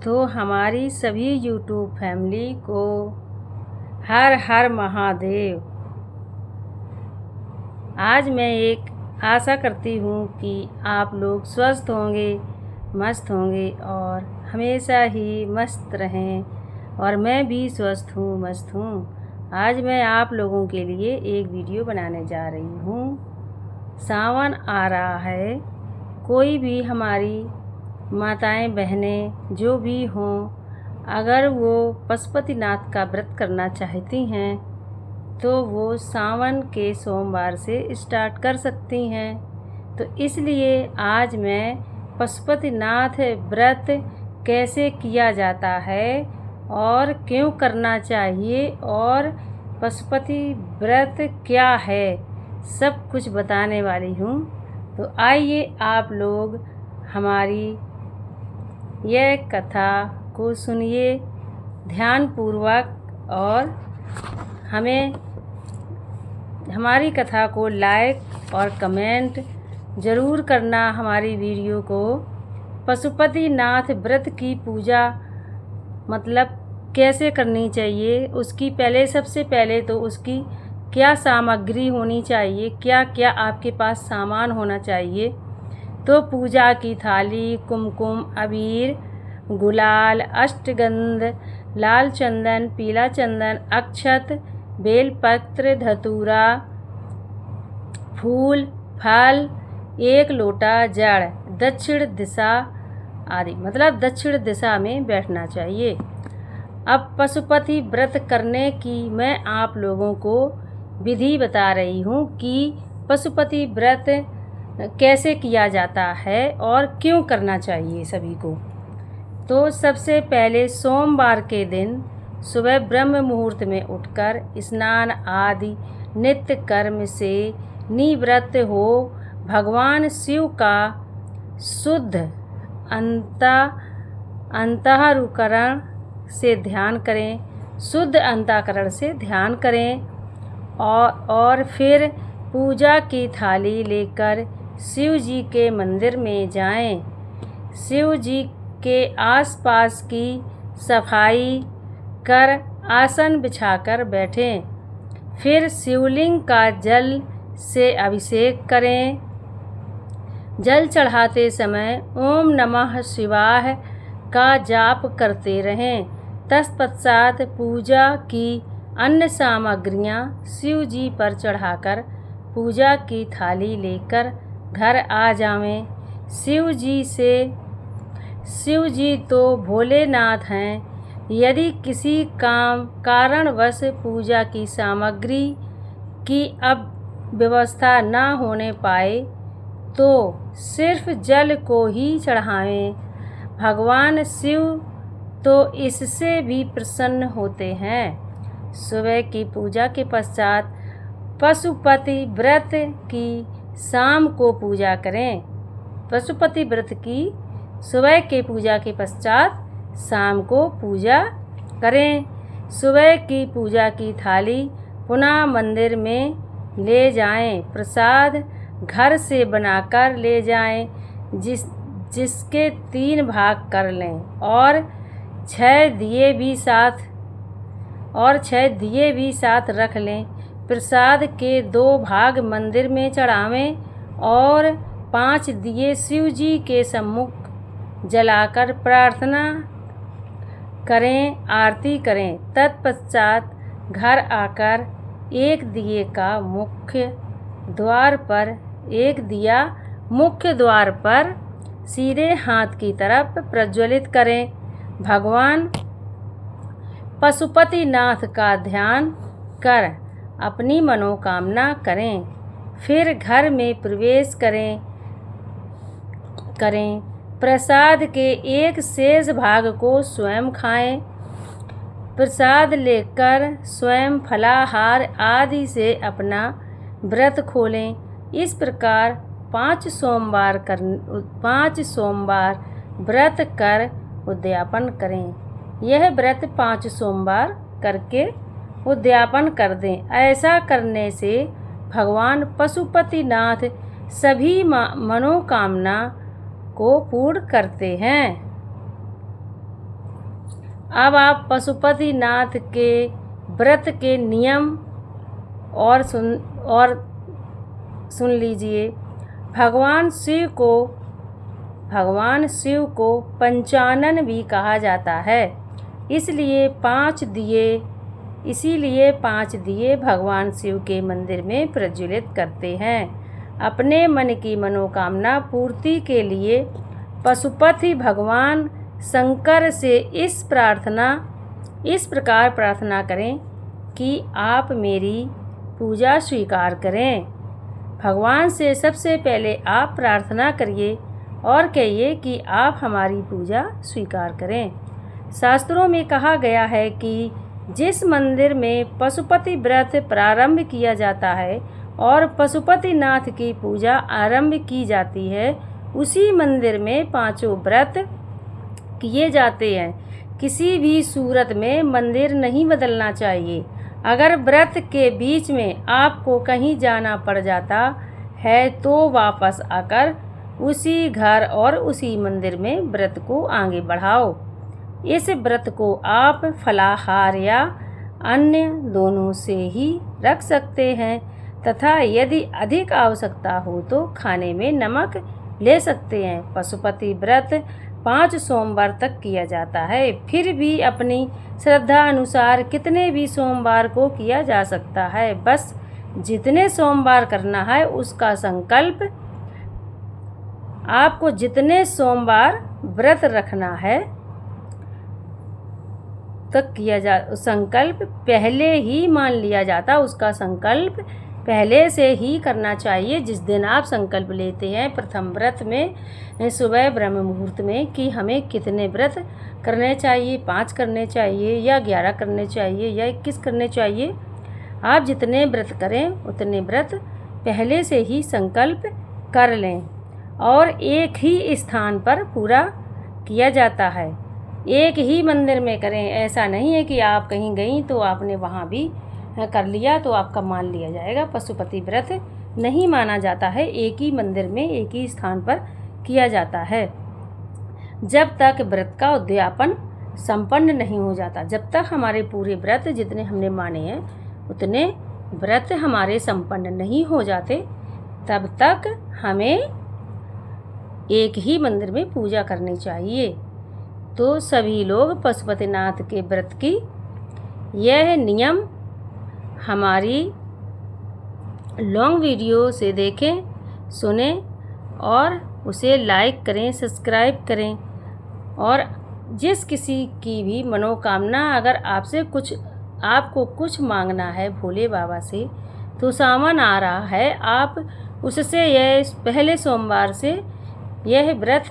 तो हमारी सभी यूट्यूब फैमिली को हर हर महादेव। आज मैं एक आशा करती हूँ कि आप लोग स्वस्थ होंगे, मस्त होंगे और हमेशा ही मस्त रहें। और मैं भी स्वस्थ हूँ, मस्त हूँ। आज मैं आप लोगों के लिए एक वीडियो बनाने जा रही हूँ। सावन आ रहा है। कोई भी हमारी माताएं बहनें जो भी हों, अगर वो पशुपतिनाथ का व्रत करना चाहती हैं तो वो सावन के सोमवार से स्टार्ट कर सकती हैं। तो इसलिए आज मैं पशुपतिनाथ व्रत कैसे किया जाता है और क्यों करना चाहिए और पशुपति व्रत क्या है, सब कुछ बताने वाली हूँ। तो आइए आप लोग हमारी यह कथा को सुनिए ध्यानपूर्वक और हमारी कथा को लाइक और कमेंट ज़रूर करना। हमारी वीडियो को पशुपतिनाथ व्रत की पूजा मतलब कैसे करनी चाहिए, उसकी सबसे पहले तो उसकी क्या सामग्री होनी चाहिए, क्या क्या आपके पास सामान होना चाहिए। तो पूजा की थाली, कुमकुम, अबीर, गुलाल, अष्टगंध, लाल चंदन, पीला चंदन, अक्षत, बेलपत्र, धतूरा, फूल, फल, एक लोटा जड़, दक्षिण दिशा आदि, मतलब दक्षिण दिशा में बैठना चाहिए। अब पशुपति व्रत करने की मैं आप लोगों को विधि बता रही हूँ कि पशुपति व्रत कैसे किया जाता है और क्यों करना चाहिए सभी को। तो सबसे पहले सोमवार के दिन सुबह ब्रह्म मुहूर्त में उठकर स्नान आदि नित्य कर्म से निवृत्त हो भगवान शिव का शुद्ध अंतःकरण से ध्यान करें, शुद्ध अंतःकरण से ध्यान करें और फिर पूजा की थाली लेकर शिव जी के मंदिर में जाएं। शिव जी के आसपास की सफाई कर आसन बिछाकर बैठें। फिर शिवलिंग का जल से अभिषेक करें। जल चढ़ाते समय ओम नमः शिवाय का जाप करते रहें। तत्पश्चात पूजा की अन्य सामग्रियां शिव जी पर चढ़ाकर पूजा की थाली लेकर घर आ जावें। शिव जी तो भोलेनाथ हैं। यदि किसी कारणवश पूजा की सामग्री की अब व्यवस्था न होने पाए तो सिर्फ जल को ही चढ़ावें। भगवान शिव तो इससे भी प्रसन्न होते हैं। सुबह की पूजा के पश्चात पशुपति व्रत की शाम को पूजा करें। पशुपति व्रत की सुबह के पूजा के पश्चात शाम को पूजा करें। सुबह की पूजा की थाली पुनः मंदिर में ले जाएं। प्रसाद घर से बनाकर ले जाएं, जिसके 3 भाग कर लें और 6 दिए भी साथ रख लें। प्रसाद के 2 भाग मंदिर में चढ़ावें और 5 दिए शिव जी के सम्मुख जलाकर प्रार्थना करें, आरती करें। तत्पश्चात घर आकर एक दिया मुख्य द्वार पर सीधे हाथ की तरफ प्रज्वलित करें। भगवान पशुपतिनाथ का ध्यान कर अपनी मनोकामना करें। फिर घर में प्रवेश करें। प्रसाद के एक शेष भाग को स्वयं खाएं। प्रसाद लेकर स्वयं फलाहार आदि से अपना व्रत खोलें। इस प्रकार 5 सोमवार व्रत कर उद्यापन करें। यह व्रत 5 सोमवार करके उद्यापन कर दें। ऐसा करने से भगवान पशुपतिनाथ सभी मनोकामना को पूर्ण करते हैं। अब आप पशुपतिनाथ के व्रत के नियम और सुन लीजिए। भगवान शिव को पंचानन भी कहा जाता है। इसीलिए 5 दिए भगवान शिव के मंदिर में प्रज्वलित करते हैं। अपने मन की मनोकामना पूर्ति के लिए पशुपति भगवान शंकर से इस प्रकार प्रार्थना करें कि आप मेरी पूजा स्वीकार करें। भगवान से सबसे पहले आप प्रार्थना करिए और कहिए कि आप हमारी पूजा स्वीकार करें। शास्त्रों में कहा गया है कि जिस मंदिर में पशुपति व्रत प्रारंभ किया जाता है और पशुपतिनाथ की पूजा आरंभ की जाती है, उसी मंदिर में 5 व्रत किए जाते हैं। किसी भी सूरत में मंदिर नहीं बदलना चाहिए। अगर व्रत के बीच में आपको कहीं जाना पड़ जाता है तो वापस आकर उसी घर और उसी मंदिर में व्रत को आगे बढ़ाओ। इस व्रत को आप फलाहार या अन्य दोनों से ही रख सकते हैं तथा यदि अधिक आवश्यकता हो तो खाने में नमक ले सकते हैं। पशुपति व्रत 5 सोमवार तक किया जाता है। फिर भी अपनी श्रद्धा अनुसार कितने भी सोमवार को किया जा सकता है। बस जितने सोमवार करना है उसका संकल्प, आपको जितने सोमवार व्रत रखना है तक संकल्प पहले ही मान लिया जाता। उसका संकल्प पहले से ही करना चाहिए। जिस दिन आप संकल्प लेते हैं प्रथम व्रत में सुबह ब्रह्म मुहूर्त में कि हमें कितने व्रत करने चाहिए, 5 करने चाहिए या 11 करने चाहिए या 21 करने चाहिए, आप जितने व्रत करें उतने व्रत पहले से ही संकल्प कर लें और एक ही स्थान पर पूरा किया जाता है। एक ही मंदिर में करें। ऐसा नहीं है कि आप कहीं गई तो आपने वहाँ भी कर लिया तो आपका मान लिया जाएगा। पशुपति व्रत नहीं माना जाता है। एक ही मंदिर में एक ही स्थान पर किया जाता है। जब तक व्रत का उद्यापन संपन्न नहीं हो जाता, जब तक हमारे पूरे व्रत जितने हमने माने हैं उतने व्रत हमारे संपन्न नहीं हो जाते, तब तक हमें एक ही मंदिर में पूजा करनी चाहिए। तो सभी लोग पशुपतिनाथ के व्रत की यह नियम हमारी लॉन्ग वीडियो से देखें, सुने और उसे लाइक करें, सब्सक्राइब करें। और जिस किसी की भी मनोकामना, अगर आपको कुछ मांगना है भोले बाबा से तो सामान आ रहा है, आप उससे यह पहले सोमवार से यह व्रत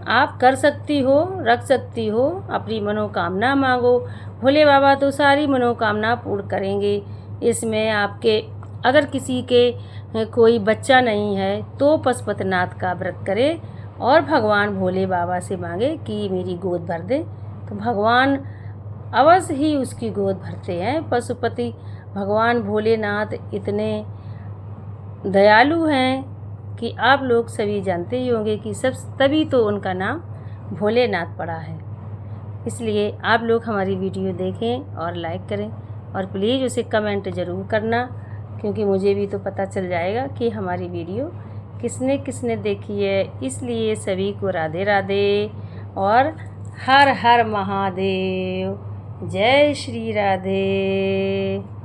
आप कर सकती हो, रख सकती हो। अपनी मनोकामना मांगो, भोले बाबा तो सारी मनोकामना पूर्ण करेंगे। इसमें आपके अगर किसी के कोई बच्चा नहीं है तो पशुपतिनाथ का व्रत करे और भगवान भोले बाबा से मांगे कि मेरी गोद भर दे, तो भगवान अवश्य ही उसकी गोद भरते हैं। पशुपति भगवान भोलेनाथ इतने दयालु हैं कि आप लोग सभी जानते ही होंगे कि तभी तो उनका नाम भोलेनाथ पड़ा है। इसलिए आप लोग हमारी वीडियो देखें और लाइक करें और प्लीज़ उसे कमेंट ज़रूर करना, क्योंकि मुझे भी तो पता चल जाएगा कि हमारी वीडियो किसने किसने देखी है। इसलिए सभी को राधे राधे और हर हर महादेव। जय श्री राधे।